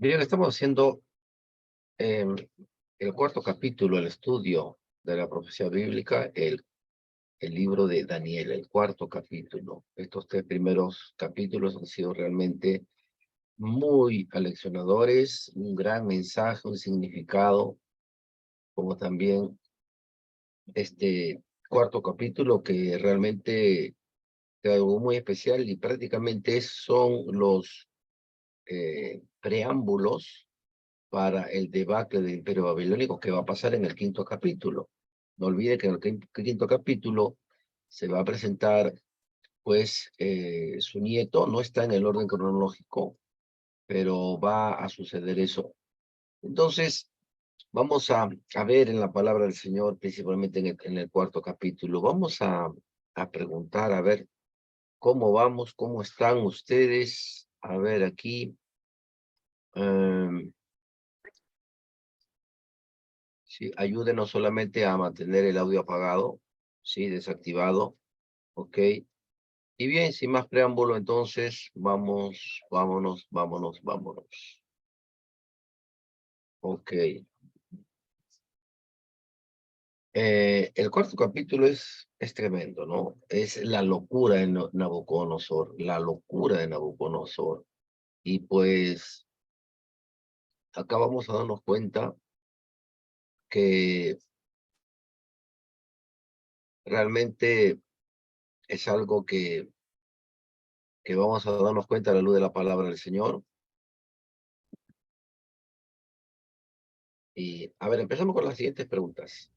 Bien, estamos haciendo em, el cuarto capítulo, el estudio de la profecía bíblica, el libro de Daniel, el cuarto capítulo. Estos tres primeros capítulos han sido realmente muy aleccionadores, un gran mensaje, un significado, como también este cuarto capítulo que realmente trae algo muy especial y prácticamente son los preámbulos para el debacle del Imperio Babilónico que va a pasar en el quinto capítulo. No olvide que en el quinto capítulo se va a presentar, pues, su nieto, no está en el orden cronológico, pero va a suceder eso. Entonces, vamos a ver en la palabra del Señor, principalmente en el cuarto capítulo, vamos a preguntar, a ver cómo vamos, cómo están ustedes. A ver aquí. em, Sí, ayúdenos solamente a mantener el audio apagado, sí, desactivado, ok. Y bien, sin más preámbulo, entonces, vámonos. Ok. El cuarto capítulo es tremendo, ¿no? Es la locura de Nabucodonosor, la locura de Nabucodonosor. Y pues, acá vamos a darnos cuenta que realmente es algo que vamos a darnos cuenta a la luz de la palabra del Señor. Y, a ver, empezamos con las siguientes preguntas.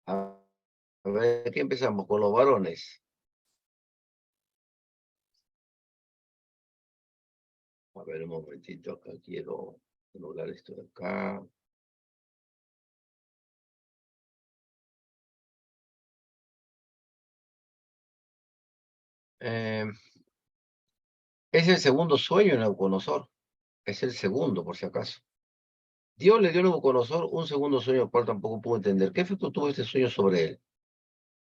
A a ver, aquí empezamos con los varones. A ver, un momentito, acá quiero anular esto de acá. Eh, es el segundo sueño en Nabucodonosor. Es el segundo, por si acaso. Dios le dio a Nabucodonosor un segundo sueño, el cual tampoco pudo entender. ¿Qué efecto tuvo este sueño sobre él?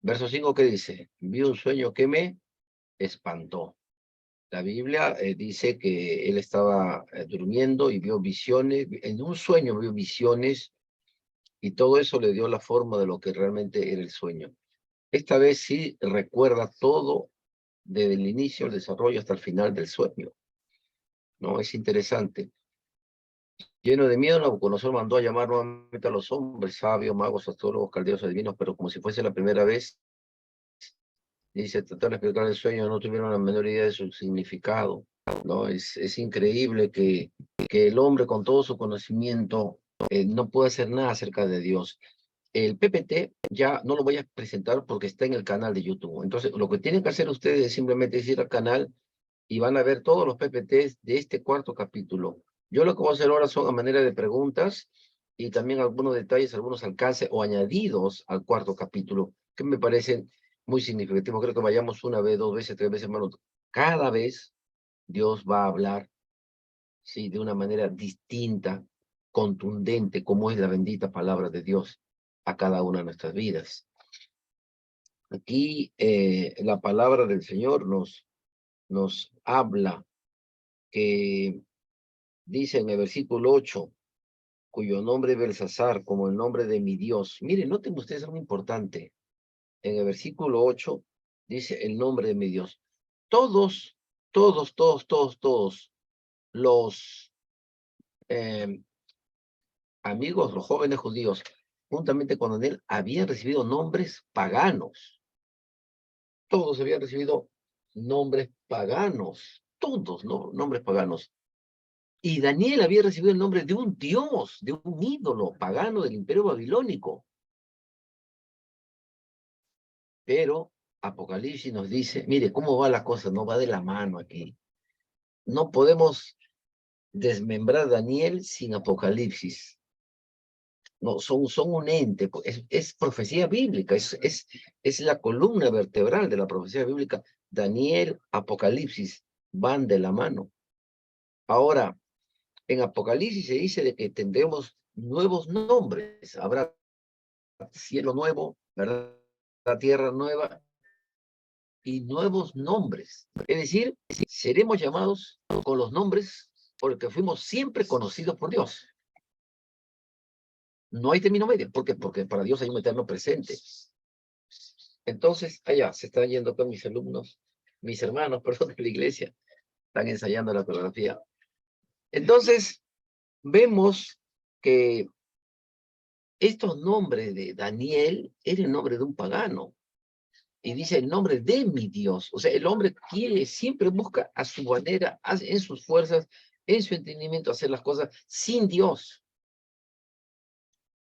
Verso 5, ¿qué dice? Vi un sueño que me espantó. La Biblia dice que él estaba durmiendo y vio visiones. En un sueño vio visiones y todo eso le dio la forma de lo que realmente era el sueño. Esta vez sí recuerda todo desde el inicio, el desarrollo hasta el final del sueño, ¿no? Es interesante. Lleno de miedo, Nabucodonosor mandó a llamar nuevamente a los hombres sabios, magos, astrólogos, caldeos, adivinos, pero como si fuese la primera vez, dice, trataron de explicar el sueño, no tuvieron la menor idea de su significado, ¿no? Es increíble que el hombre con todo su conocimiento no pueda hacer nada acerca de Dios. El PPT ya no lo voy a presentar porque está en el canal de YouTube. Entonces, lo que tienen que hacer ustedes es simplemente ir al canal y van a ver todos los PPTs de este cuarto capítulo. Yo lo que voy a hacer ahora son a manera de preguntas y también algunos detalles, algunos alcances o añadidos al cuarto capítulo que me parecen muy significativos. Creo que vayamos una vez, dos veces, tres veces, hermanos. Cada vez Dios va a hablar, sí, de una manera distinta, contundente, como es la bendita palabra de Dios a cada una de nuestras vidas. Aquí la palabra del Señor nos habla que dice en el versículo 8, cuyo nombre es Belsasar, como el nombre de mi Dios. Miren, noten ustedes algo importante. En el versículo 8 dice el nombre de mi Dios. Todos, todos los eh, amigos, los jóvenes judíos, juntamente con él, habían recibido nombres paganos. Todos habían recibido nombres paganos. Todos, ¿no? Nombres paganos. Y Daniel había recibido el nombre de un dios, de un ídolo pagano del imperio babilónico. Pero Apocalipsis nos dice, mire, ¿cómo va la cosa? No va de la mano aquí. No podemos desmembrar a Daniel sin Apocalipsis. No, son un ente, es profecía bíblica, es la columna vertebral de la profecía bíblica. Daniel, Apocalipsis van de la mano. Ahora, en Apocalipsis se dice de que tendremos nuevos nombres. Habrá cielo nuevo, ¿verdad? La tierra nueva y nuevos nombres. Es decir, seremos llamados con los nombres porque fuimos siempre conocidos por Dios. No hay término medio. ¿Por qué? Porque para Dios hay un eterno presente. Entonces, allá se están yendo con mis alumnos, mis hermanos, perdón, de la iglesia, están ensayando la coreografía. Entonces, vemos que estos nombres de Daniel era el nombre de un pagano. Y dice el nombre de mi Dios. O sea, el hombre quiere, siempre busca a su manera, en sus fuerzas, en su entendimiento, hacer las cosas sin Dios,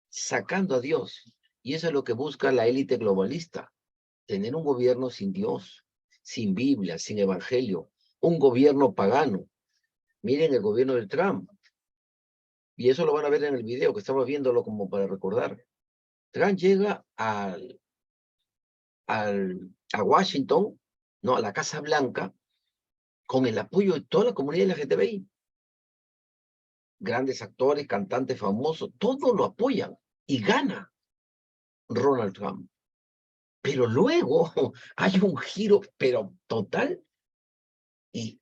sacando a Dios. Y eso es lo que busca la élite globalista, tener un gobierno sin Dios, sin Biblia, sin evangelio, un gobierno pagano. Miren el gobierno de Trump, y eso lo van a ver en el video, que estamos viéndolo como para recordar. Trump llega a Washington, no, a la Casa Blanca, con el apoyo de toda la comunidad LGTBI. Grandes actores, cantantes famosos, todos lo apoyan y gana Donald Trump. Pero luego hay un giro, pero total, y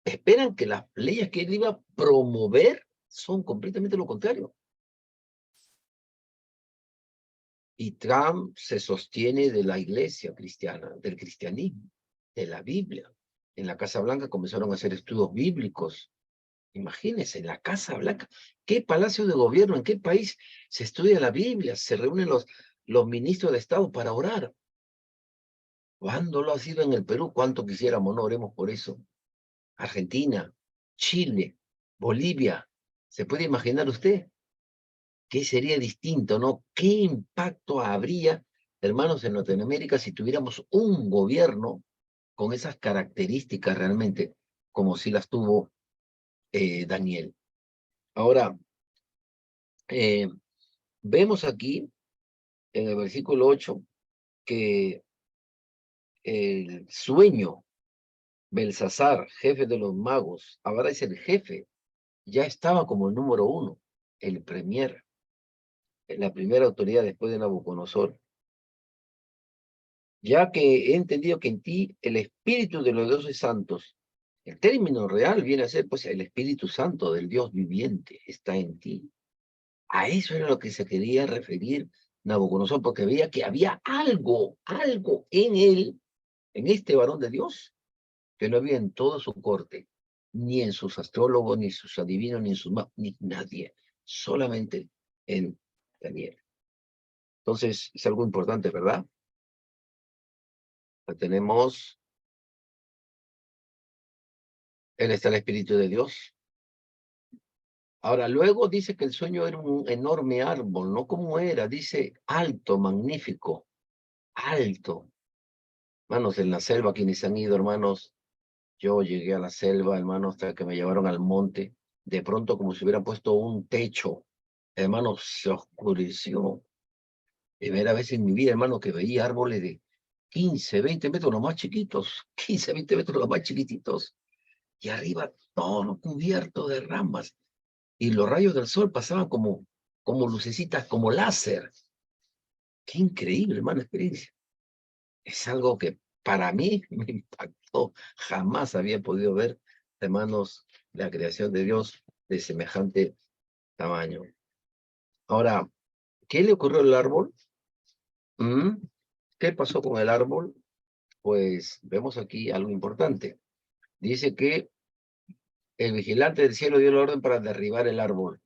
esperan que las leyes que él iba a promover son completamente lo contrario. Y Trump se sostiene de la iglesia cristiana, del cristianismo, de la Biblia. En la Casa Blanca comenzaron a hacer estudios bíblicos. Imagínense, en la Casa Blanca. ¿Qué palacio de gobierno, en qué país se estudia la Biblia? Se reúnen los ministros de Estado para orar. ¿Cuándo lo ha sido en el Perú? ¿Cuánto quisiéramos? No oremos por eso. Argentina, Chile, Bolivia. ¿Se puede imaginar usted qué sería distinto, no? ¿Qué impacto habría, hermanos, en Latinoamérica si tuviéramos un gobierno con esas características realmente, como si las tuvo Daniel? Ahora, vemos aquí en el versículo 8 que el sueño, Belsasar, jefe de los magos, ahora es el jefe, ya estaba como el número uno, el premier, la primera autoridad después de Nabucodonosor, ya que he entendido que en ti el espíritu de los dioses santos, el término real viene a ser pues el Espíritu Santo del Dios viviente, está en ti. A eso era lo que se quería referir Nabucodonosor, porque veía que había algo en él, en este varón de Dios, que no había en toda su corte, ni en sus astrólogos, ni sus adivinos, ni en sus ni nadie, solamente en Daniel. Entonces, es algo importante, ¿verdad? La tenemos, él está el Espíritu de Dios. Ahora, luego dice que el sueño era un enorme árbol, ¿no? ¿Cómo era? Dice alto, magnífico, alto. Hermanos, en la selva, quienes han ido, hermanos, yo llegué a la selva, hermanos, hasta que me llevaron al monte. De pronto, como si hubieran puesto un techo, hermanos, se oscureció. Primera vez en mi vida, hermano, que veía árboles de 15, 20 metros, los más chiquitos, 15, 20 metros, los más chiquititos, y arriba todo cubierto de ramas, y los rayos del sol pasaban como lucecitas, como láser. Qué increíble, hermano, experiencia. Es algo que para mí me impactó. Jamás había podido ver, hermanos, la creación de Dios de semejante tamaño. Ahora, ¿qué le ocurrió al árbol? ¿Mm? ¿Qué pasó con el árbol? Pues vemos aquí algo importante. Dice que el vigilante del cielo dio la orden para derribar el árbol,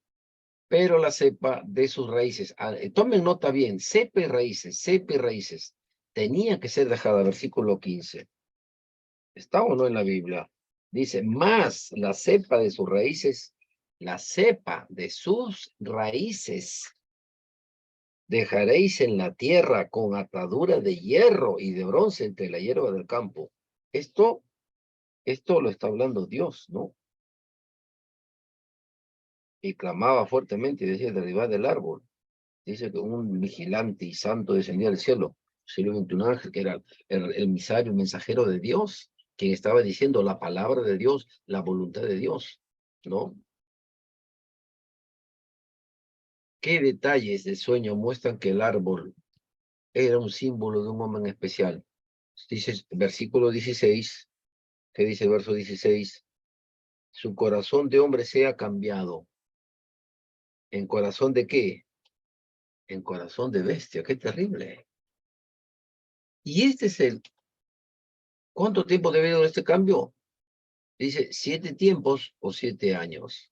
pero la cepa de sus raíces, tomen nota bien, cepa y raíces, tenía que ser dejada, versículo 15. ¿Está o no en la Biblia? Dice, más la cepa de sus raíces, la cepa de sus raíces dejaréis en la tierra con atadura de hierro y de bronce entre la hierba del campo. Esto lo está hablando Dios, ¿no? Y clamaba fuertemente y decía, derribad del árbol. Dice que un vigilante y santo descendía del cielo. Se lo un ángel que era el emisario, el mensajero de Dios, quien estaba diciendo la palabra de Dios, la voluntad de Dios, ¿no? ¿Qué detalles del sueño muestran que el árbol era un símbolo de un hombre en especial? Dice versículo 16, ¿qué dice el verso 16? su corazón de hombre sea cambiado. ¿En corazón de qué? En corazón de bestia. Qué terrible. Y este es el... ¿Cuánto tiempo debe durar este cambio? Dice 7 tiempos o 7 años.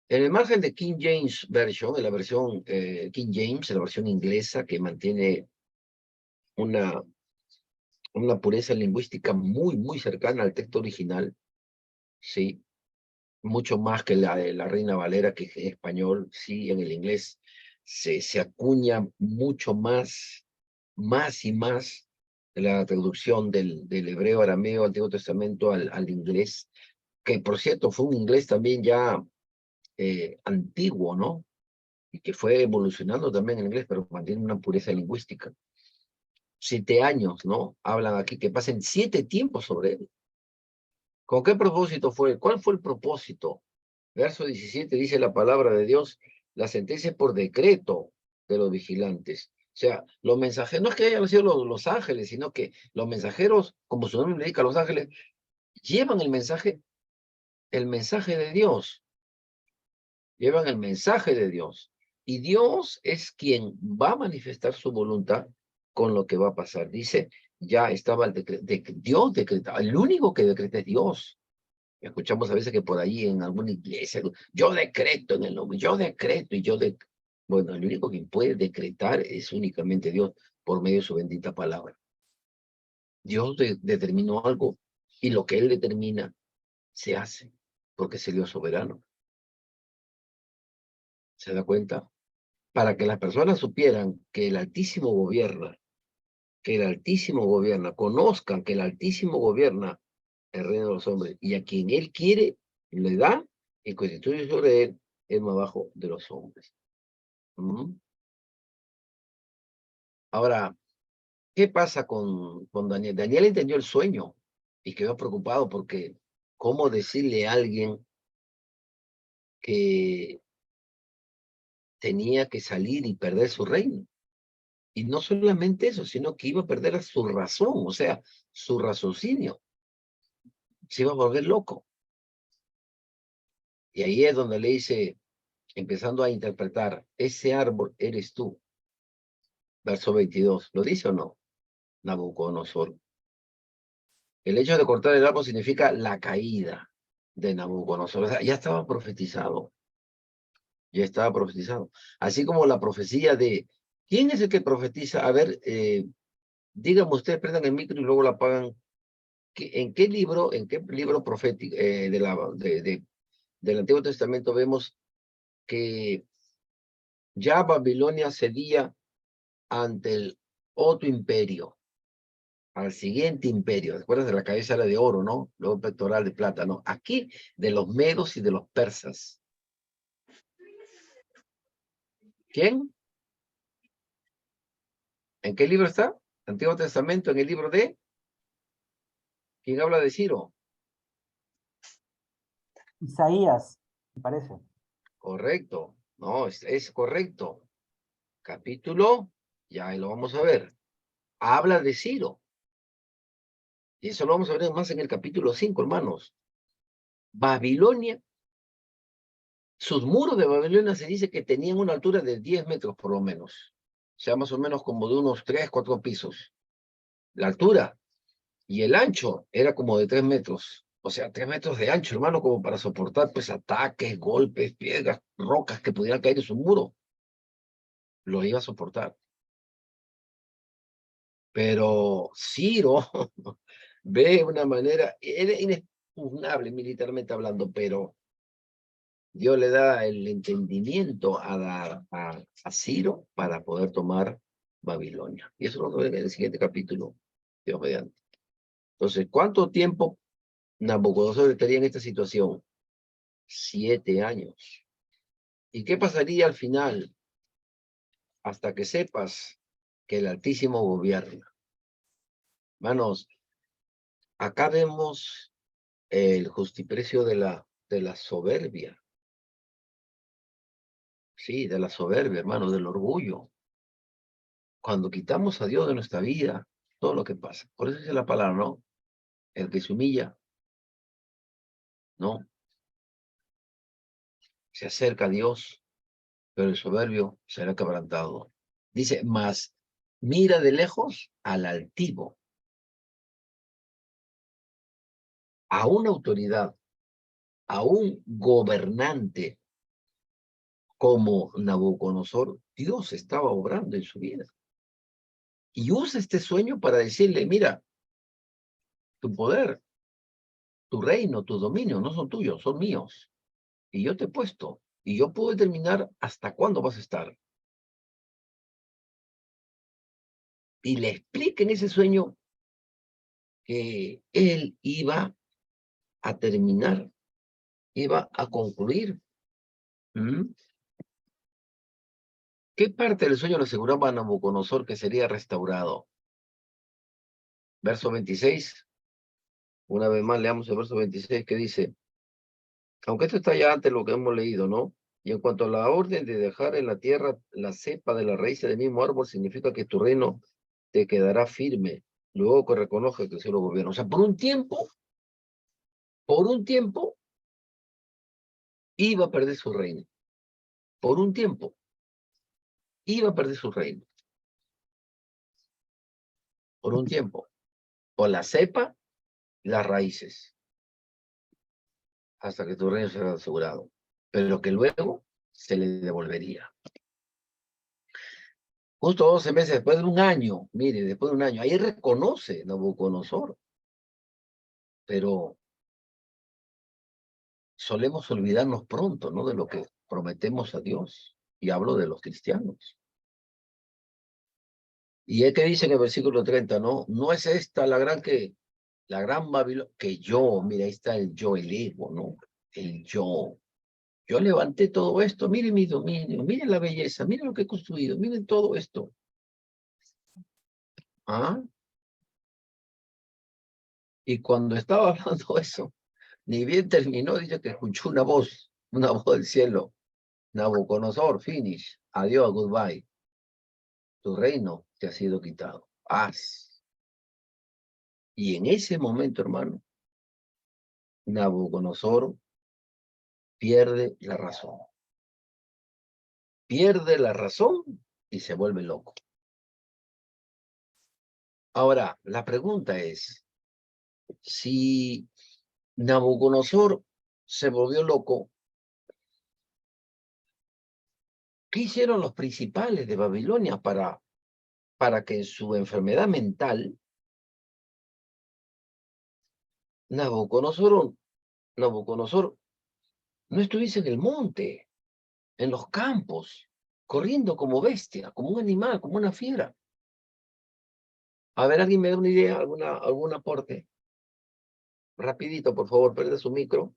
En el margen de King James Version, en la versión King James, la versión inglesa que mantiene una, una pureza lingüística muy, muy cercana al texto original, sí, mucho más que la de la Reina Valera, que en español, sí, en el inglés se acuña mucho más y más la traducción del hebreo, arameo, Antiguo Testamento al inglés, que por cierto fue un inglés también ya antiguo, ¿no? Y que fue evolucionando también en inglés, pero mantiene una pureza lingüística. 7 años, ¿no? Hablan aquí que pasen 7 tiempos sobre él. ¿Con qué propósito fue? ¿Cuál fue el propósito? Verso 17 dice la palabra de Dios, la sentencia por decreto de los vigilantes. O sea, los mensajeros, no es que hayan sido los ángeles, sino que los mensajeros, como su nombre indica, los ángeles, llevan el mensaje de Dios, llevan el mensaje de Dios. Y Dios es quien va a manifestar su voluntad con lo que va a pasar. Dice, ya estaba el decreto, Dios decreta, el único que decreta es Dios. Escuchamos a veces que por ahí en alguna iglesia, yo decreto en el nombre, yo decreto y Bueno, el único que puede decretar es únicamente Dios por medio de su bendita palabra. Dios determinó algo y lo que Él determina se hace porque es el Dios soberano. ¿Se da cuenta? Para que las personas supieran que el Altísimo gobierna, que el Altísimo gobierna, conozcan que el Altísimo gobierna el reino de los hombres, y a quien él quiere, le da y constituye sobre él el más bajo de los hombres. ¿Mm? Ahora, ¿qué pasa con Daniel? Daniel entendió el sueño y quedó preocupado porque ¿cómo decirle a alguien que tenía que salir y perder su reino? Y no solamente eso, sino que iba a perder su razón, o sea, su raciocinio. Se iba a volver loco. Y ahí es donde le dice, empezando a interpretar, ese árbol eres tú. Verso 22, ¿lo dice o no? Nabucodonosor. El hecho de cortar el árbol significa la caída de Nabucodonosor. O sea, ya estaba profetizado. Ya estaba profetizado. Así como la profecía de... ¿Quién es el que profetiza? A ver, díganme ustedes, prendan el micro y luego la apagan. ¿En qué libro profético del Antiguo Testamento vemos que ya Babilonia cedía ante el otro imperio, al siguiente imperio? ¿Recuerdas de la cabeza era de oro, no? Luego el pectoral de plata, ¿no? Aquí de los medos y de los persas. ¿Quién? ¿En qué libro está? Antiguo Testamento, en el libro de... ¿Quién habla de Ciro? Isaías, me parece. Correcto. No, es correcto. Capítulo, ya lo vamos a ver. Habla de Ciro. Y eso lo vamos a ver más en el capítulo 5, hermanos. Babilonia, sus muros de Babilonia se dice que tenían una altura de 10 metros por lo menos. O sea, más o menos como de unos 3, 4 pisos. La altura. Y el ancho era como de 3 metros. O sea, 3 metros de ancho, hermano, como para soportar pues ataques, golpes, piedras, rocas que pudieran caer en su muro. Lo iba a soportar. Pero Ciro ve una manera, era inexpugnable militarmente hablando, pero Dios le da el entendimiento a Ciro para poder tomar Babilonia. Y eso lo vemos en el siguiente capítulo, Dios mediante. Entonces, ¿cuánto tiempo Nabucodonosor estaría en esta situación? 7 años. ¿Y qué pasaría al final? Hasta que sepas que el Altísimo gobierna. Hermanos, acá vemos el justiprecio de la soberbia. Sí, de la soberbia, hermano, del orgullo. Cuando quitamos a Dios de nuestra vida, todo lo que pasa. Por eso dice la palabra, ¿no? El que se humilla No. Se acerca a Dios, pero el soberbio será quebrantado. Dice, mas mira de lejos al altivo, a una autoridad, a un gobernante como Nabucodonosor. Dios estaba obrando en su vida. Y usa este sueño para decirle, mira, tu poder, tu reino, tu dominio no son tuyos, son míos. Y yo te he puesto. Y yo puedo determinar hasta cuándo vas a estar. Y le explica en ese sueño que él iba a terminar, iba a concluir. ¿Mm? ¿Qué parte del sueño le aseguraba a Nabucodonosor que sería restaurado? Verso 26. Una vez más leamos el verso 26 que dice, aunque esto está ya antes de lo que hemos leído, ¿no? Y en cuanto a la orden de dejar en la tierra la cepa de la raíz del mismo árbol, significa que tu reino te quedará firme, luego que reconozca que el cielo gobierna. O sea, por un tiempo, iba a perder su reino. Por un tiempo, iba a perder su reino. Por un tiempo. O la cepa, las raíces, hasta que tu reino será asegurado. Pero que luego se le devolvería. Justo 12 meses después de un año, mire, después de un año, ahí reconoce Nabucodonosor. Pero solemos olvidarnos pronto, ¿no? De lo que prometemos a Dios. Y hablo de los cristianos. Y es que dice en el versículo 30, ¿no? No es esta la gran Babilonia, que yo, mira, ahí está el yo, el ego, ¿no? El yo. Yo levanté todo esto, miren mi dominio, miren la belleza, miren lo que he construido, miren todo esto. ¿Ah? Y cuando estaba hablando eso, ni bien terminó, dice que escuchó una voz del cielo. Nabucodonosor, finish, adiós, goodbye. Tu reino te ha sido quitado. Haz. Y en ese momento, hermano, Nabucodonosor pierde la razón. Pierde la razón y se vuelve loco. Ahora, la pregunta es, si Nabucodonosor se volvió loco, ¿qué hicieron los principales de Babilonia para que en su enfermedad mental Nabucodonosor no estuviese en el monte, en los campos, corriendo como bestia, como un animal, como una fiera? A ver, ¿alguien me da una idea, algún aporte? Rapidito, por favor, prende su micro.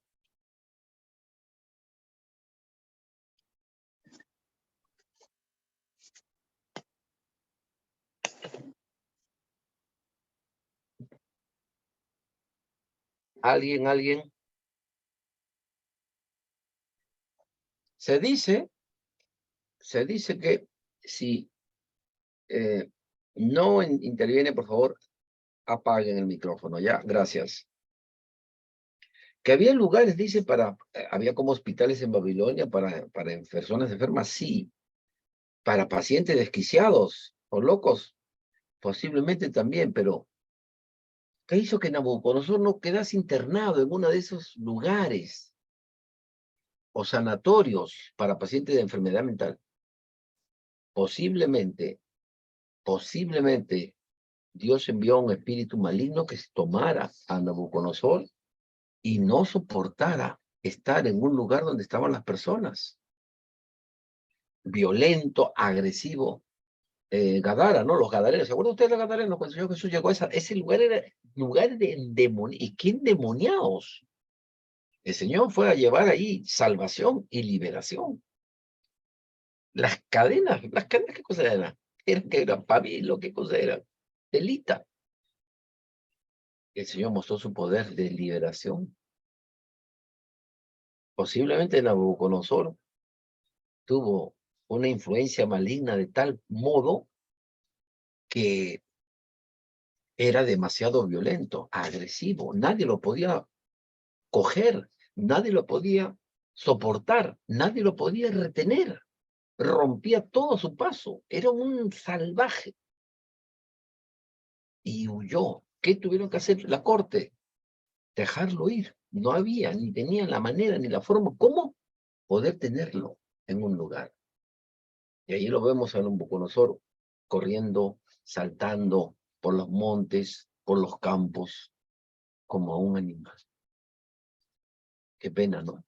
¿Alguien? Se dice que si no interviene, por favor, apaguen el micrófono, ya, gracias. Que había lugares, dice, había como hospitales en Babilonia para personas enfermas, sí. Para pacientes desquiciados o locos, posiblemente también, pero ¿qué hizo que Nabucodonosor no quedase internado en uno de esos lugares o sanatorios para pacientes de enfermedad mental? Posiblemente Dios envió un espíritu maligno que tomara a Nabucodonosor y no soportara estar en un lugar donde estaban las personas. Violento, agresivo. Gadara, ¿no? Los gadarenos. ¿Se acuerdan ustedes de los gadarenos? Cuando el Señor Jesús llegó a ese lugar, era lugar de endemoniados. ¿Y qué endemoniados? El Señor fue a llevar ahí salvación y liberación. Las cadenas, ¿qué cosa eran? Era pabilo, ¿qué cosa era? Telita. El Señor mostró su poder de liberación. Posiblemente Nabucodonosor tuvo una influencia maligna de tal modo que era demasiado violento, agresivo. Nadie lo podía coger, Nadie lo podía soportar, nadie lo podía retener. Rompía todo a su paso. Era un salvaje. Y huyó. ¿Qué tuvieron que hacer la corte? Dejarlo ir. No había, ni tenían la manera, ni la forma. ¿Cómo poder tenerlo en un lugar? Y ahí lo vemos a Nabucodonosor corriendo, saltando por los montes, por los campos, como un animal. Qué pena, ¿no?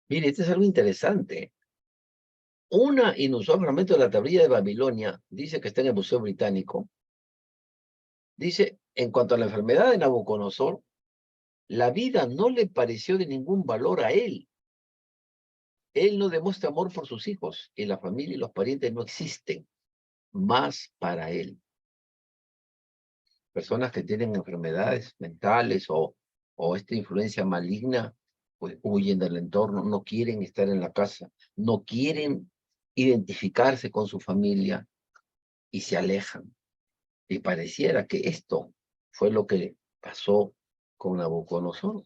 Mire, este es algo interesante. Una inusual fragmento de la tablilla de Babilonia, dice que está en el Museo Británico, dice, en cuanto a la enfermedad de Nabucodonosor, la vida no le pareció de ningún valor a él. Él no demuestra amor por sus hijos, y la familia y los parientes no existen más para él. Personas que tienen enfermedades mentales o esta influencia maligna, pues huyen del entorno, no quieren estar en la casa, no quieren identificarse con su familia y se alejan. Y pareciera que esto fue lo que pasó con Nabucodonosor.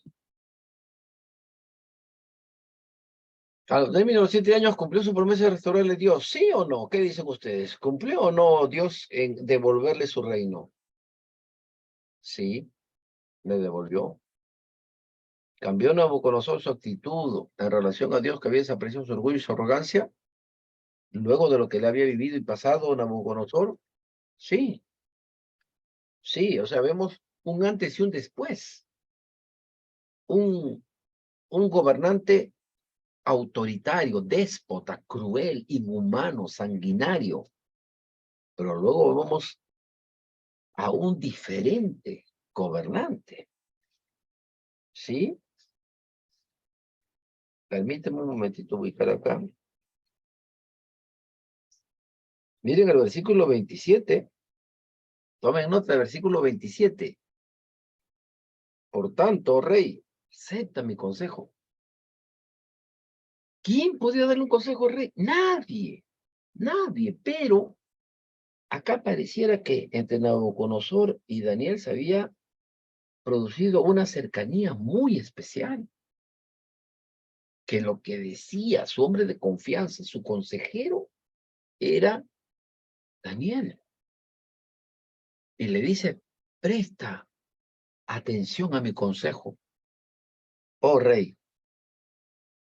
A los términos de los 7 años cumplió su promesa de restaurarle Dios. ¿Sí o no? ¿Qué dicen ustedes? ¿Cumplió o no Dios en devolverle su reino? Sí, le devolvió. ¿Cambió Nabucodonosor su actitud en relación a Dios, que había desaparecido su orgullo y su arrogancia? Luego de lo que le había vivido y pasado Nabucodonosor. Sí, sí, o sea, vemos un antes y un después. Un gobernante autoritario, déspota, cruel, inhumano, sanguinario. Pero luego vemos a un diferente gobernante. ¿Sí? Permíteme un momentito ubicar acá. Miren el versículo 27. Tomen nota del versículo 27. Por tanto, rey, acepta mi consejo. ¿Quién podía darle un consejo al rey? Nadie. Nadie. Pero acá pareciera que entre Nabucodonosor y Daniel se había producido una cercanía muy especial. Que lo que decía su hombre de confianza, su consejero, era Daniel. Y le dice, presta atención a mi consejo. Oh rey,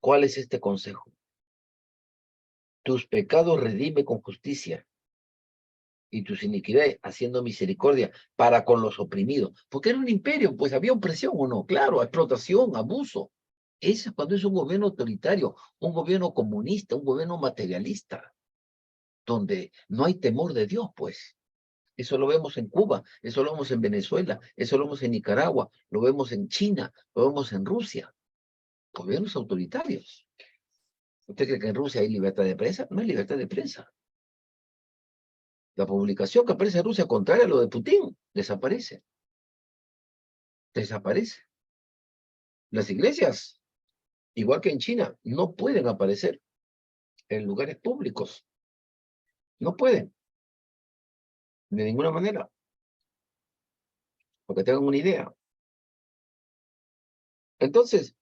¿cuál es este consejo? Tus pecados redime con justicia y tus iniquidades haciendo misericordia para con los oprimidos. Porque era un imperio, pues había opresión o no, claro, explotación, abuso. Eso es cuando es un gobierno autoritario, un gobierno comunista, un gobierno materialista, donde no hay temor de Dios, pues. Eso lo vemos en Cuba, eso lo vemos en Venezuela, eso lo vemos en Nicaragua, lo vemos en China, lo vemos en Rusia. Gobiernos autoritarios. ¿Usted cree que en Rusia hay libertad de prensa? No hay libertad de prensa. La publicación que aparece en Rusia contraria a lo de Putin desaparece. Desaparece. Las iglesias, igual que en China, no pueden aparecer en lugares públicos. No pueden, de ninguna manera. Porque tengan una idea. Entonces,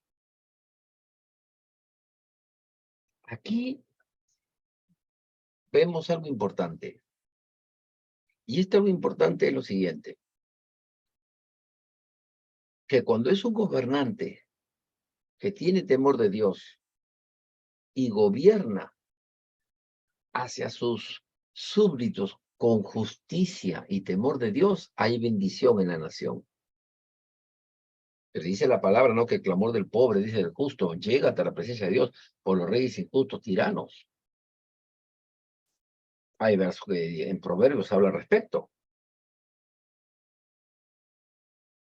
aquí vemos algo importante. Y este algo importante es lo siguiente. Que cuando es un gobernante que tiene temor de Dios y gobierna hacia sus súbditos con justicia y temor de Dios, hay bendición en la nación. Pero dice la palabra, ¿no? Que el clamor del pobre, dice el justo, llega hasta la presencia de Dios por los reyes injustos tiranos. Hay versos que en Proverbios habla al respecto.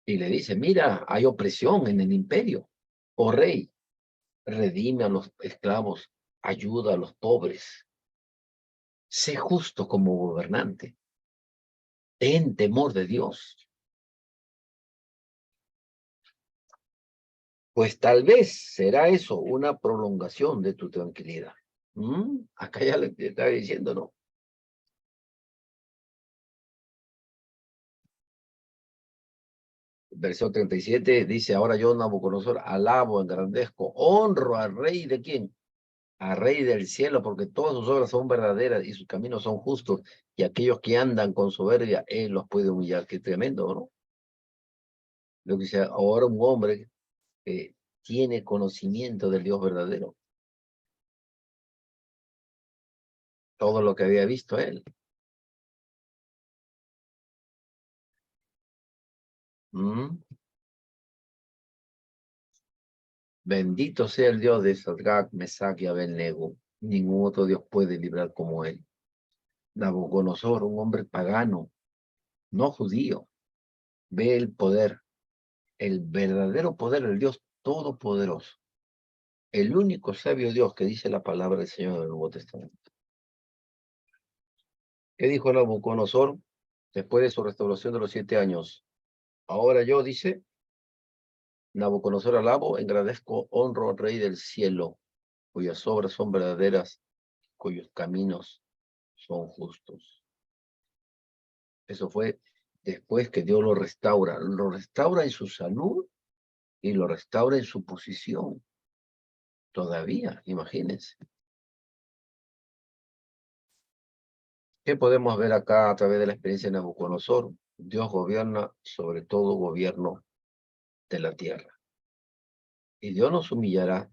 Y le dice, mira, hay opresión en el imperio. Oh rey, redime a los esclavos, ayuda a los pobres. Sé justo como gobernante. Ten temor de Dios. Pues tal vez será eso una prolongación de tu tranquilidad. Acá ya le estaba diciendo, ¿no? Versículo 37 dice, ahora yo, Nabucodonosor, alabo, engrandezco, honro al rey de quién, al rey del cielo, porque todas sus obras son verdaderas y sus caminos son justos, y aquellos que andan con soberbia, él los puede humillar. Qué tremendo, ¿no? Lo que dice ahora un hombre que tiene conocimiento del Dios verdadero, todo lo que había visto él. ¿Mm? Bendito sea el Dios de Sadrach, Mesach y Abednego. Ningún otro Dios puede librar como él. Nabucodonosor, un hombre pagano, no judío, ve el poder, el verdadero poder del Dios Todopoderoso, el único sabio Dios que dice la palabra del Señor en el Nuevo Testamento. ¿Qué dijo Nabucodonosor después de su restauración de los 7 años? Ahora yo, dice, Nabucodonosor, alabo, engrandezco, honro al Rey del cielo, cuyas obras son verdaderas, cuyos caminos son justos. Eso fue después que Dios lo restaura en su salud y lo restaura en su posición. Todavía, imagínense. ¿Qué podemos ver acá a través de la experiencia de Nabucodonosor? Dios gobierna sobre todo gobierno de la tierra. Y Dios nos humillará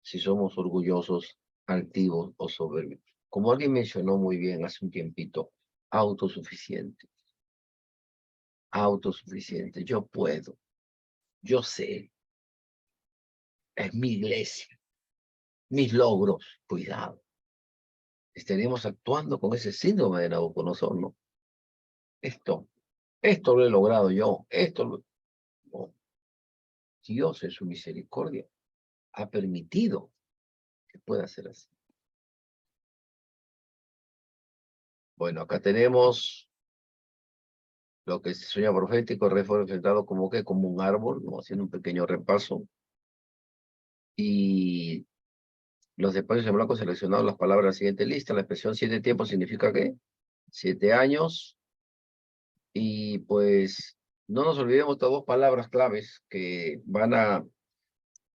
si somos orgullosos, altivos o soberbios. Como alguien mencionó muy bien hace un tiempito, autosuficiente. Autosuficiente. Yo puedo. Yo sé. Es mi iglesia. Mis logros. Cuidado. Estaremos actuando con ese síndrome de Nabucodonosor, ¿no? Esto lo he logrado yo. No. Dios en su misericordia ha permitido que pueda ser así. Bueno, acá tenemos lo que es sueño profético, representado como que como un árbol, ¿no? Haciendo un pequeño repaso. Y los espacios en blanco seleccionados, las palabras de la siguiente lista. La expresión 7 tiempos significa ¿qué? 7 años. Y pues no nos olvidemos de 2 palabras claves que van a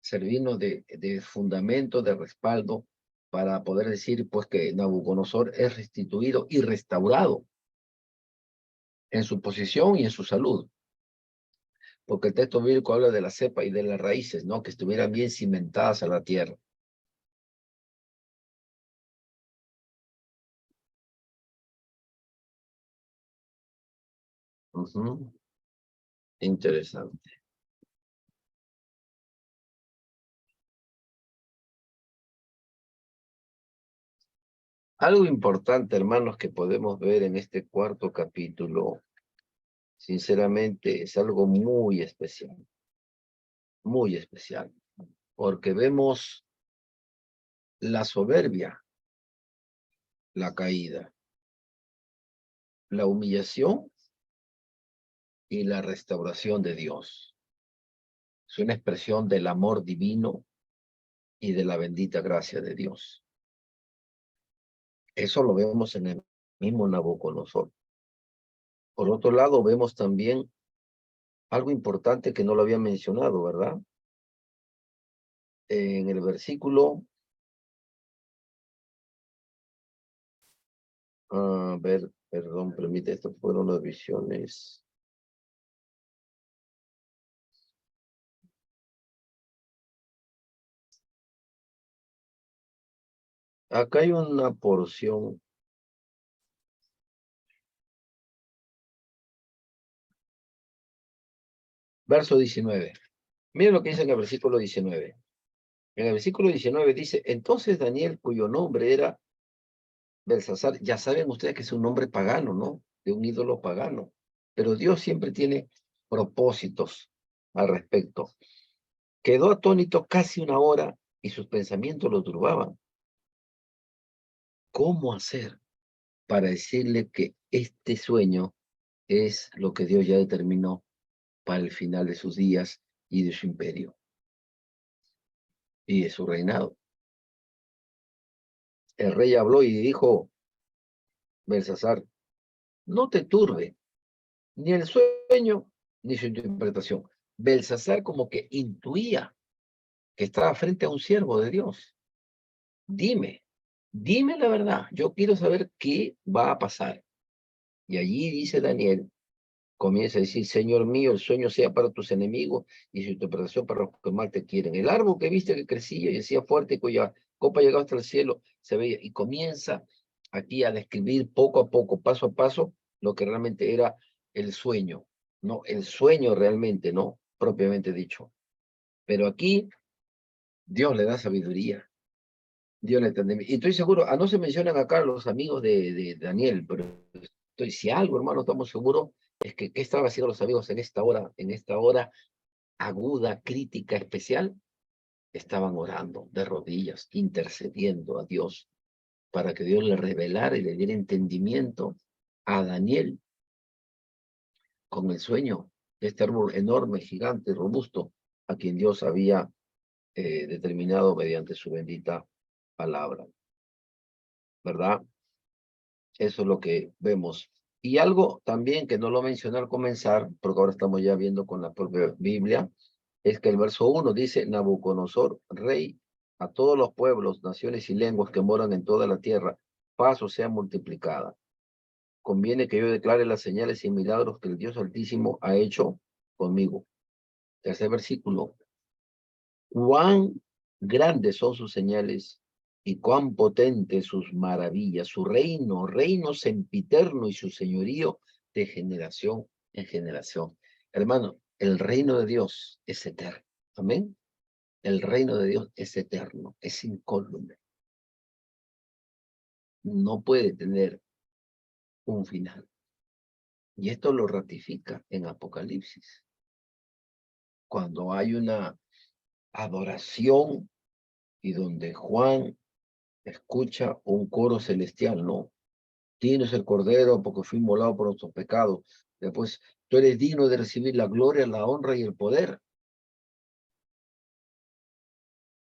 servirnos de fundamento, de respaldo, para poder decir pues que Nabucodonosor es restituido y restaurado en su posición y en su salud. Porque el texto bíblico habla de la cepa y de las raíces, ¿no? Que estuvieran bien cimentadas a la tierra. Ujú. Interesante. Algo importante, hermanos, que podemos ver en este 4.º capítulo, sinceramente, es algo muy especial, porque vemos la soberbia, la caída, la humillación y la restauración de Dios. Es una expresión del amor divino y de la bendita gracia de Dios. Eso lo vemos en el mismo Nabucodonosor. Por otro lado, vemos también algo importante que no lo había mencionado, ¿verdad? En el versículo, a ver, perdón, permite, estas fueron las visiones. Acá hay una porción. Verso 19. Miren lo que dice en el versículo 19. En el versículo 19 dice, entonces Daniel, cuyo nombre era Belsasar, ya saben ustedes que es un nombre pagano, ¿no? De un ídolo pagano. Pero Dios siempre tiene propósitos al respecto. Quedó atónito casi 1 hora y sus pensamientos lo turbaban. ¿Cómo hacer para decirle que este sueño es lo que Dios ya determinó para el final de sus días y de su imperio y de su reinado? El rey habló y dijo, Belsasar, no te turbe ni el sueño ni su interpretación. Belsasar como que intuía que estaba frente a un siervo de Dios. Dime la verdad, yo quiero saber qué va a pasar. Y allí dice Daniel, comienza a decir, Señor mío, el sueño sea para tus enemigos y su interpretación para los que mal te quieren. El árbol que viste que crecía y hacía fuerte, cuya copa llegaba hasta el cielo, se veía. Y comienza aquí a describir poco a poco, paso a paso, lo que realmente era el sueño. No, el sueño realmente, no propiamente dicho. Pero aquí Dios le da sabiduría. Dios le entiende. Y estoy seguro, no se mencionan acá los amigos de Daniel, pero si algo, hermano, estamos seguros, es que ¿qué estaban haciendo los amigos en esta hora aguda, crítica, especial? Estaban orando de rodillas, intercediendo a Dios para que Dios le revelara y le diera entendimiento a Daniel con el sueño de este árbol enorme, gigante, robusto, a quien Dios había determinado mediante su bendita palabra, ¿verdad? Eso es lo que vemos. Y algo también que no lo mencioné al comenzar, porque ahora estamos ya viendo con la propia Biblia, es que el verso 1 dice, Nabucodonosor, rey, a todos los pueblos, naciones y lenguas que moran en toda la tierra, paz o sea multiplicada. Conviene que yo declare las señales y milagros que el Dios Altísimo ha hecho conmigo. Tercer versículo. Cuán grandes son sus señales y cuán potentes sus maravillas, su reino sempiterno y su señorío de generación en generación. Hermano, el reino de Dios es eterno. Amén. El reino de Dios es eterno, es incólume. No puede tener un final. Y esto lo ratifica en Apocalipsis. Cuando hay una adoración y donde Juan escucha un coro celestial, ¿no? Digno es el Cordero porque fui inmolado por nuestros pecados. Después, tú eres digno de recibir la gloria, la honra y el poder.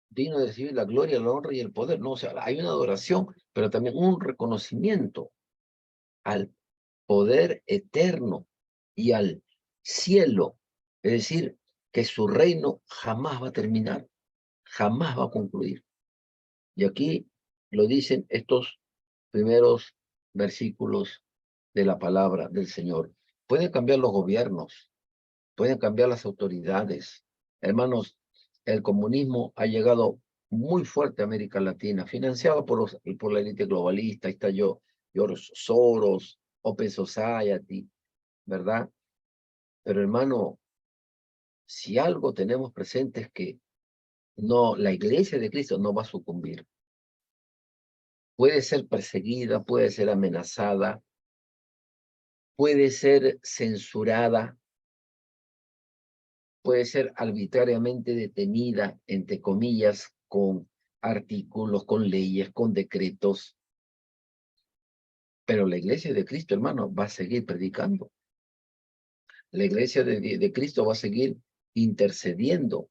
Digno de recibir la gloria, la honra y el poder. No, o sea, hay una adoración, pero también un reconocimiento al poder eterno y al cielo. Es decir, que su reino jamás va a terminar, jamás va a concluir. Y aquí lo dicen estos primeros versículos de la palabra del Señor. Pueden cambiar los gobiernos, pueden cambiar las autoridades. Hermanos, el comunismo ha llegado muy fuerte a América Latina, financiado por la élite globalista. Ahí está George Soros, Open Society, ¿verdad? Pero hermano, si algo tenemos presente es que no, la iglesia de Cristo no va a sucumbir. Puede ser perseguida, puede ser amenazada, puede ser censurada, puede ser arbitrariamente detenida, entre comillas, con artículos, con leyes, con decretos. Pero la iglesia de Cristo, hermano, va a seguir predicando. La iglesia de Cristo va a seguir intercediendo,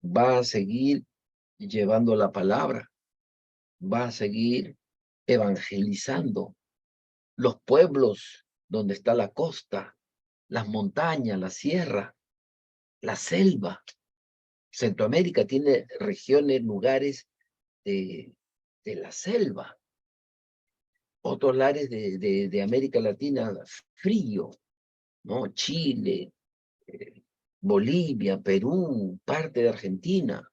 va a seguir llevando la palabra, va a seguir evangelizando los pueblos donde está la costa, las montañas, la sierra, la selva. Centroamérica tiene regiones, lugares de la selva. Otros lares de América Latina, frío, ¿no? Chile, Bolivia, Perú, parte de Argentina.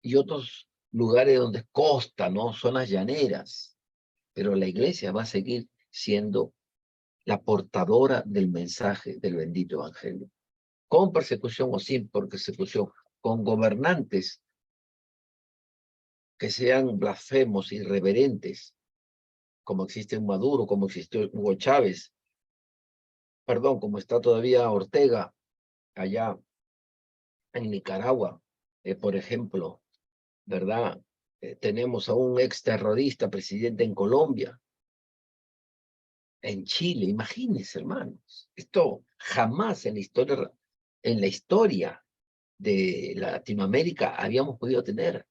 Y otros lugares donde es costa, ¿no? Zonas llaneras. Pero la iglesia va a seguir siendo la portadora del mensaje del bendito evangelio. Con persecución o sin persecución, con gobernantes que sean blasfemos, irreverentes, como existe en Maduro, como existió Hugo Chávez, perdón, como está todavía Ortega allá en Nicaragua, por ejemplo, ¿verdad? Tenemos a un exterrorista presidente en Colombia, en Chile, imagínense, hermanos, esto jamás en la historia de Latinoamérica habíamos podido tener.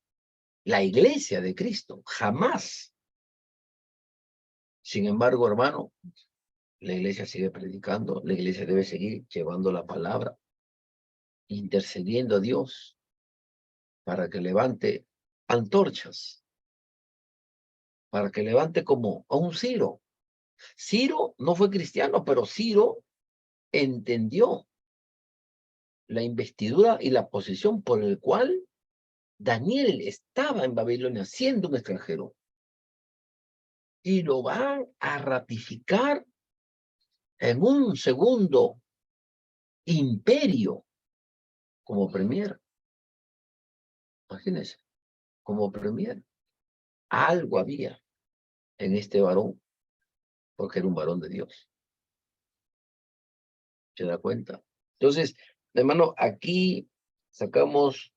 La iglesia de Cristo, jamás. Sin embargo, hermano, La iglesia sigue predicando, la iglesia debe seguir llevando la palabra, intercediendo a Dios para que levante antorchas, para que levante como a un Ciro. Ciro no fue cristiano, pero Ciro entendió la investidura y la posición por el cual Daniel estaba en Babilonia siendo un extranjero. Y lo van a ratificar en un segundo imperio como premier. Imagínense, como premier. Algo había en este varón, porque era un varón de Dios. ¿Se da cuenta? Entonces, hermano, aquí sacamos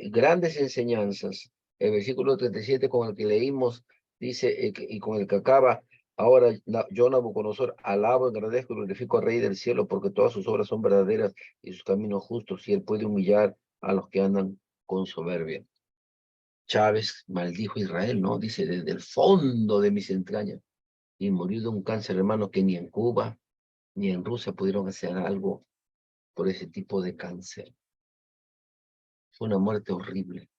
grandes enseñanzas. El versículo 37 con el que leímos dice, y con el que acaba, ahora yo, Nabucodonosor, alabo, agradezco y glorifico al Rey del cielo, porque todas sus obras son verdaderas y sus caminos justos, y él puede humillar a los que andan con soberbia. Chávez maldijo a Israel, ¿no? Dice, desde el fondo de mis entrañas, y murió de un cáncer, hermano, que ni en Cuba ni en Rusia pudieron hacer algo por ese tipo de cáncer. Fue una muerte horrible,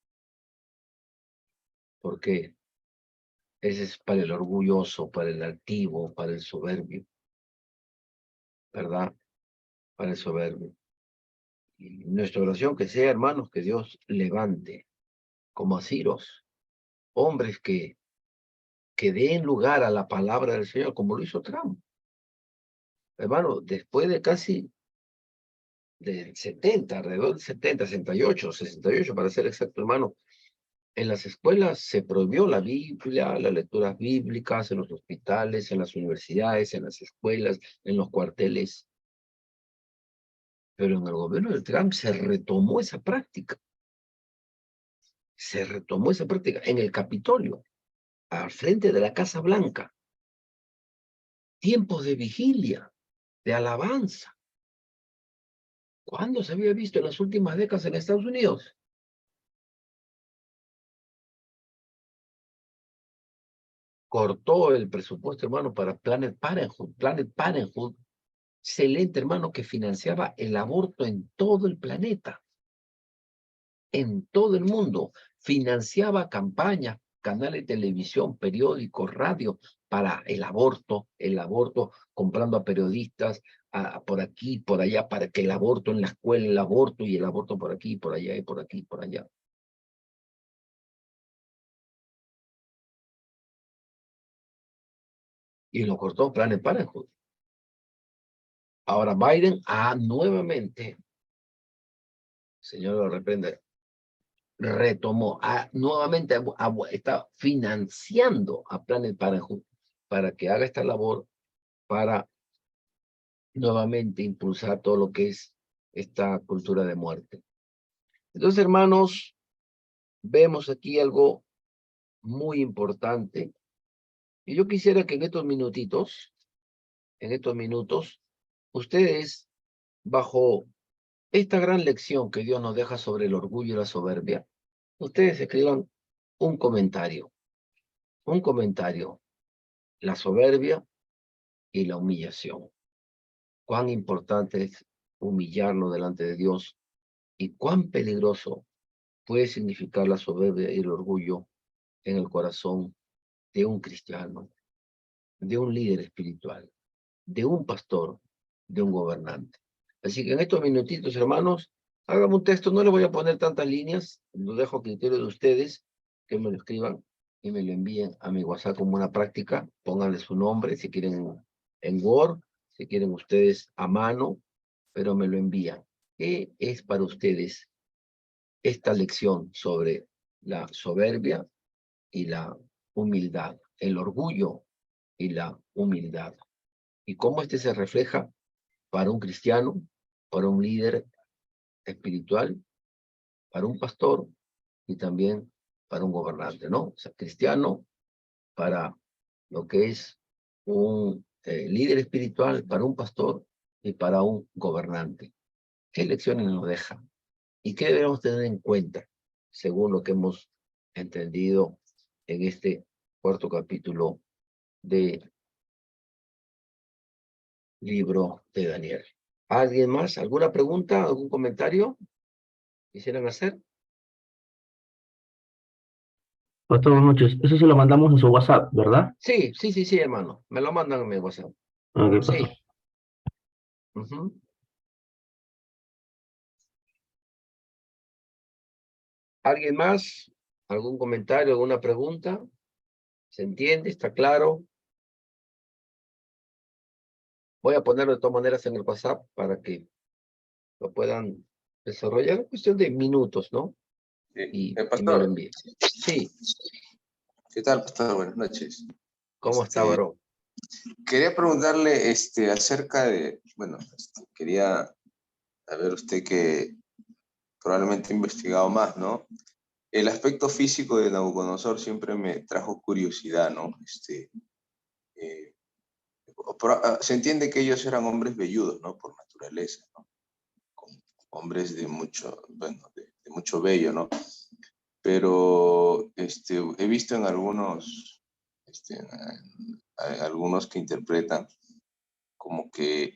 porque ese es para el orgulloso, para el altivo, para el soberbio, ¿verdad? Para el soberbio. Y nuestra oración que sea, hermanos, que Dios levante como a Ciros, hombres que den lugar a la palabra del Señor, como lo hizo Trump. Hermano, después de casi del 70, alrededor del 70, 68 para ser exacto, hermano, en las escuelas se prohibió la Biblia, las lecturas bíblicas, en los hospitales, en las universidades, en las escuelas, en los cuarteles. Pero en el gobierno de Trump se retomó esa práctica. Se retomó esa práctica en el Capitolio, al frente de la Casa Blanca. Tiempos de vigilia, de alabanza. ¿Cuándo se había visto en las últimas décadas en Estados Unidos? Cortó el presupuesto, hermano, para Planet Parenthood. Planet Parenthood, excelente, hermano, que financiaba el aborto en todo el planeta, en todo el mundo. Financiaba campañas, canales de televisión, periódicos, radio, para el aborto, comprando a periodistas por aquí, por allá, para que el aborto en la escuela, el aborto y el aborto por aquí, por allá, y por aquí, por allá. Y lo cortó Planet Parenthood. Ahora Biden nuevamente, señor lo reprende, retomó, nuevamente está financiando a Planet Parenthood para que haga esta labor para nuevamente impulsar todo lo que es esta cultura de muerte. Entonces, hermanos, vemos aquí algo muy importante. Y yo quisiera que en estos minutos, ustedes, bajo esta gran lección que Dios nos deja sobre el orgullo y la soberbia, ustedes escriban un comentario, la soberbia y la humillación. Cuán importante es humillarnos delante de Dios y cuán peligroso puede significar la soberbia y el orgullo en el corazón de un cristiano, de un líder espiritual, de un pastor, de un gobernante. Así que en estos minutitos, hermanos, hágame un texto, no le voy a poner tantas líneas, lo dejo a criterio de ustedes, que me lo escriban y me lo envíen a mi WhatsApp como una práctica, pónganle su nombre, si quieren en Word, si quieren ustedes a mano, pero me lo envían. ¿Qué es para ustedes esta lección sobre la soberbia y la humildad, el orgullo y la humildad? ¿Y cómo este se refleja para un cristiano, para un líder espiritual, para un pastor y también para un gobernante, ¿no? O sea, cristiano para lo que es un líder espiritual, para un pastor y para un gobernante. ¿Qué lecciones nos deja? ¿Y qué debemos tener en cuenta según lo que hemos entendido en este cuarto capítulo de libro de Daniel. ¿Alguien más? ¿Alguna pregunta? ¿Algún comentario quisieran hacer? Pastor, buenas noches. Eso se lo mandamos a su WhatsApp, ¿verdad? Sí, sí, sí, sí, hermano. Me lo mandan en mi WhatsApp. Ok, pastor. Sí. Ujú. ¿Alguien más? ¿Algún comentario, alguna pregunta? ¿Se entiende? ¿Está claro? Voy a ponerlo de todas maneras en el WhatsApp para que lo puedan desarrollar. Es cuestión de minutos, ¿no? Y me lo Pastor, envíen. Sí. ¿qué tal, pastor? Buenas noches. ¿Cómo está, varón? Quería preguntarle acerca de, bueno, quería saber usted que probablemente ha investigado más, ¿no? El aspecto físico de Nabucodonosor siempre me trajo curiosidad, ¿no? Eh, se entiende que ellos eran hombres velludos, ¿no? Por naturaleza, ¿no? Como hombres de mucho, bueno, de mucho vello, ¿no? Pero he visto en algunos, algunos que interpretan como que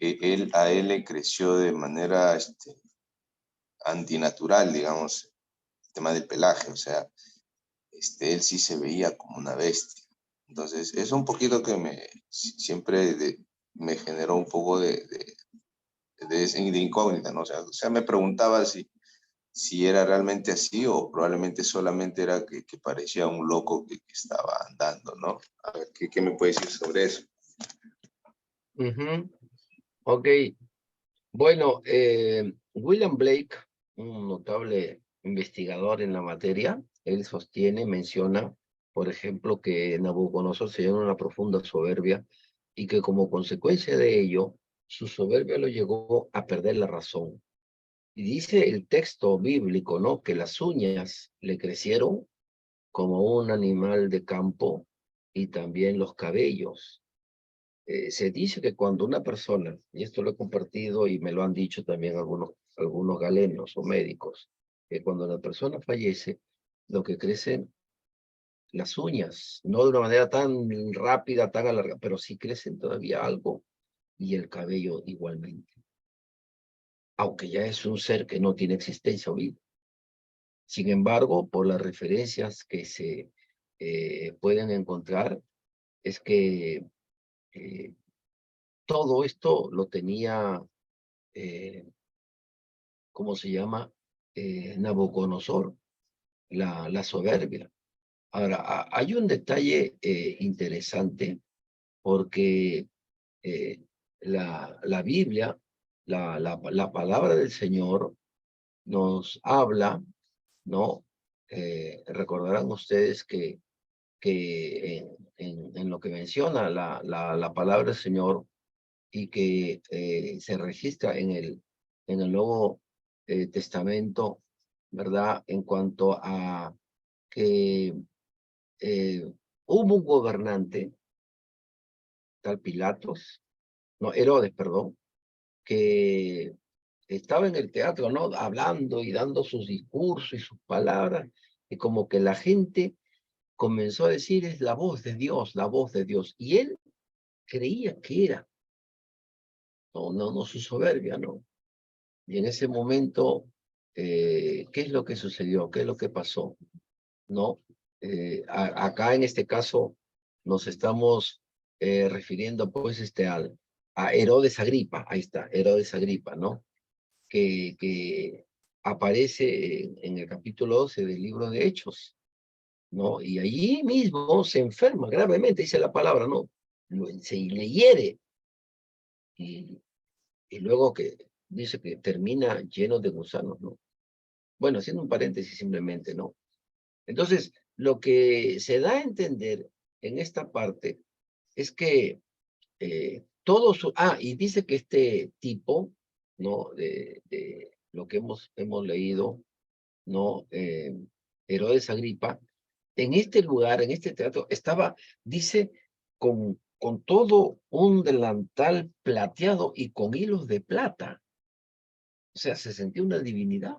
a él le creció de manera antinatural, digamos, el tema del pelaje, o sea, él sí se veía como una bestia. Entonces, es un poquito que siempre me generó un poco de incógnita, ¿no? O sea, me preguntaba si era realmente así o probablemente solamente era que parecía un loco que estaba andando, ¿no? A ver, ¿qué me puede decir sobre eso? Ok. Bueno, William Blake, un notable investigador en la materia, él sostiene, menciona, por ejemplo, que Nabucodonosor se llenó de una profunda soberbia y que como consecuencia de ello, su soberbia lo llegó a perder la razón. Y dice el texto bíblico, ¿no? Que las uñas le crecieron como un animal de campo y también los cabellos. Se dice que cuando una persona, y esto lo he compartido y me lo han dicho también algunos galenos o médicos, que cuando la persona fallece, lo que crecen las uñas, no de una manera tan rápida, tan alargada, pero sí crecen todavía algo y el cabello igualmente, aunque ya es un ser que no tiene existencia o vida. Sin embargo, por las referencias que se pueden encontrar, es que eh, todo esto lo tenía, ¿cómo se llama? Nabucodonosor, la soberbia. Ahora, hay un detalle interesante porque la Biblia, la palabra del Señor nos habla, ¿no? Recordarán ustedes que en lo que menciona la palabra del Señor y que se registra en el Nuevo Testamento, ¿verdad? En cuanto a que hubo un gobernante, tal Pilatos, no, Herodes, perdón, que estaba en el teatro, ¿no? Hablando y dando sus discursos y sus palabras, y como que la gente comenzó a decir, es la voz de Dios, la voz de Dios. Y él creía que era, no su soberbia, ¿no? Y en ese momento, ¿qué es lo que sucedió? ¿Qué es lo que pasó? ¿No? Acá en este caso nos estamos refiriendo pues a Herodes Agripa, ahí está, Herodes Agripa, ¿no? Que aparece en el capítulo 12 del libro de Hechos, ¿no? Y allí mismo se enferma gravemente, dice la palabra, ¿no? Se le hiere y luego que dice que termina lleno de gusanos, ¿no? Bueno, haciendo un paréntesis simplemente, ¿no? Entonces, lo que se da a entender en esta parte es que y dice que este tipo, ¿no? De lo que hemos leído, ¿no? Herodes Agripa, en este lugar, en este teatro, estaba, dice, con todo un delantal plateado y con hilos de plata. O sea, se sentía una divinidad.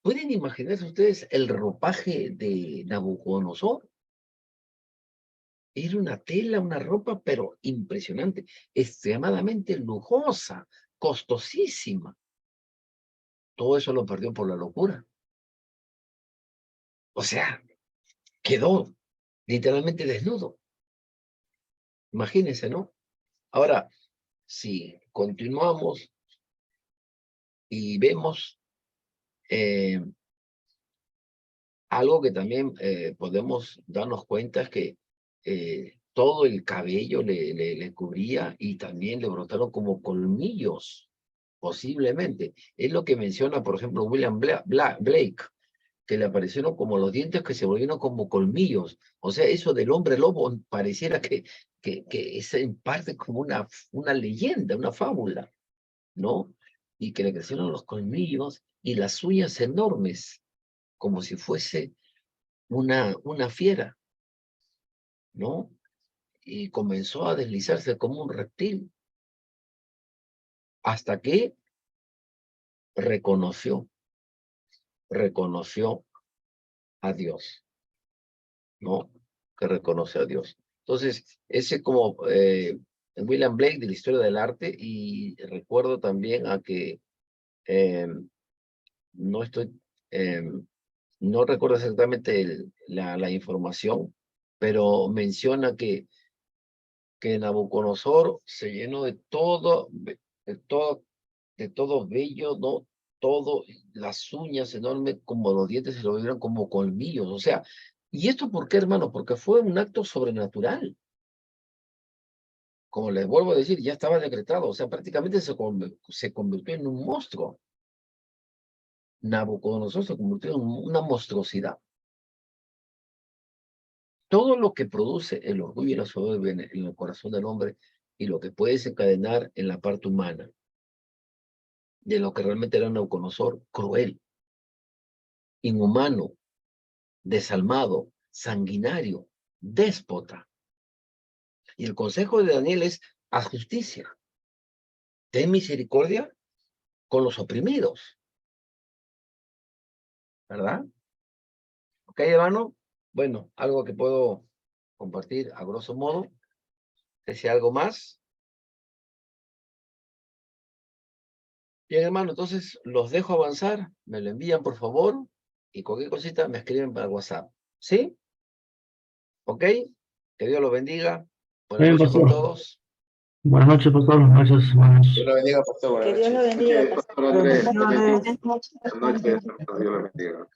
¿Pueden imaginarse ustedes el ropaje de Nabucodonosor? Era una tela, una ropa, pero impresionante, extremadamente lujosa, costosísima. Todo eso lo perdió por la locura. O sea, quedó literalmente desnudo. Imagínense, ¿no? Ahora, si continuamos y vemos algo que también podemos darnos cuenta es que todo el cabello le cubría y también le brotaron como colmillos, posiblemente. Es lo que menciona, por ejemplo, William Blake, que le aparecieron como los dientes que se volvieron como colmillos. O sea, eso del hombre lobo pareciera que es en parte como una leyenda, una fábula, ¿no? Y que le crecieron los colmillos y las uñas enormes, como si fuese una fiera, ¿no? Y comenzó a deslizarse como un reptil, hasta que reconoció a Dios, ¿no? Que reconoce a Dios. Entonces, ese como William Blake de la historia del arte, y recuerdo también a que no estoy, no recuerdo exactamente la información, pero menciona que Nabucodonosor se llenó de todo, de todo vello, ¿no? Todo, las uñas enormes, como los dientes se lo vieron como colmillos, o sea, ¿y esto por qué, hermano? Porque fue un acto sobrenatural. Como les vuelvo a decir, ya estaba decretado, o sea, prácticamente se convirtió en un monstruo. Nabucodonosor se convirtió en una monstruosidad. Todo lo que produce el orgullo y la soberbia en el corazón del hombre y lo que puede desencadenar en la parte humana de lo que realmente era Nabucodonosor, cruel, inhumano, desalmado, sanguinario, déspota. Y el consejo de Daniel es: haz justicia, ten misericordia con los oprimidos, ¿verdad? Ok, hermano. Bueno, algo que puedo compartir a grosso modo. ¿Desea algo más? Bien, hermano, entonces los dejo avanzar, me lo envían por favor, y cualquier cosita me escriben para WhatsApp. ¿Sí? ¿Ok? Que Dios los bendiga. Buenas Bien, noches con pastor. todos. Buenas noches, pastor. Gracias, hermanos. Dios lo bendiga, pastor. Buenas Que Dios lo noches. bendiga, pastor. Bendiciones. Buenas noches. Dios lo bendiga.